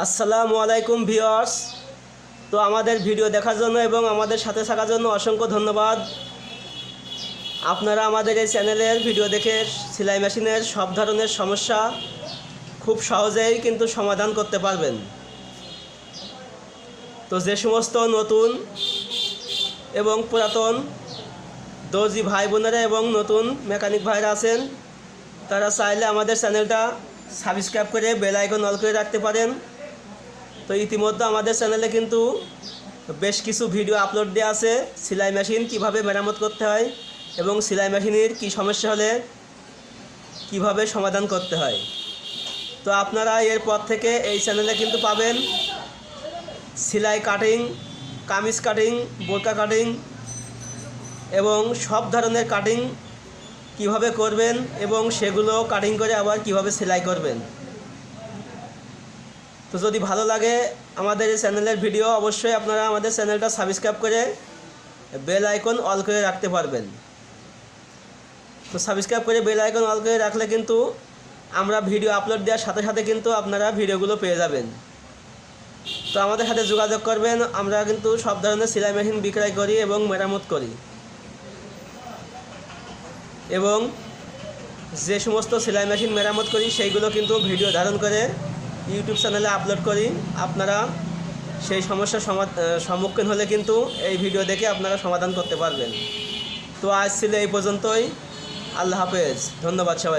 আসসালামু আলাইকুম ভিউয়ার্স। তো আমাদের ভিডিও দেখার জন্য এবং আমাদের সাথে থাকার জন্য অসংখ্য ধন্যবাদ। আপনারা আমাদের এই চ্যানেলের ভিডিও দেখে সেলাই মেশিনের সব ধরনের সমস্যা খুব সহজেই কিন্তু সমাধান করতে পারবেন। তো যে সমস্ত নতুন এবং পুরাতন দর্জি ভাই বোনেরা এবং নতুন মেকানিক ভাইরা আছেন, তারা চাইলে আমাদের চ্যানেলটা সাবস্ক্রাইব করে বেল আইকন অল করে রাখতে পারেন। তো ইতিমধ্যে আমাদের চ্যানেলে কিন্তু বেশ কিছু ভিডিও আপলোড দেওয়া আছে, সেলাই মেশিন কীভাবে মেরামত করতে হয় এবং সেলাই মেশিনের কী সমস্যা হলে কিভাবে সমাধান করতে হয়। তো আপনারা এরপর থেকে এই চ্যানেলে কিন্তু পাবেন সেলাই কাটিং, কামিজ কাটিং, বোরকা কাটিং এবং সব ধরনের কাটিং কিভাবে করবেন এবং সেগুলো কাটিং করে আবার কিভাবে সেলাই করবেন। তো যদি ভালো লাগে আমাদের এই চ্যানেলের ভিডিও, অবশ্যই আপনারা আমাদের চ্যানেলটা সাবস্ক্রাইব করে বেল আইকন অল করে রাখতে পারবেন। তো সাবস্ক্রাইব করে বেল আইকন অল করে রাখলে কিন্তু আমরা ভিডিও আপলোড দেওয়ার সাথে সাথে কিন্তু আপনারা ভিডিওগুলো পেয়ে যাবেন। তো আমাদের সাথে যোগাযোগ করবেন। আমরা কিন্তু সব ধরনের সেলাই মেশিন বিক্রয় করি এবং মেরামত করি, এবং যে সমস্ত সেলাই মেশিন মেরামত করি সেইগুলো কিন্তু ভিডিও ধারণ করে ইউটিউব চ্যানেলে আপলোড করি। আপনারা সেই সমস্যার সম্মুখীন হলে কিন্তু এই ভিডিও দেখে আপনারা সমাধান করতে পারবেন। তো আজ ছিল এই পর্যন্তই। আল্লাহ হাফেজ, ধন্যবাদ সবাই।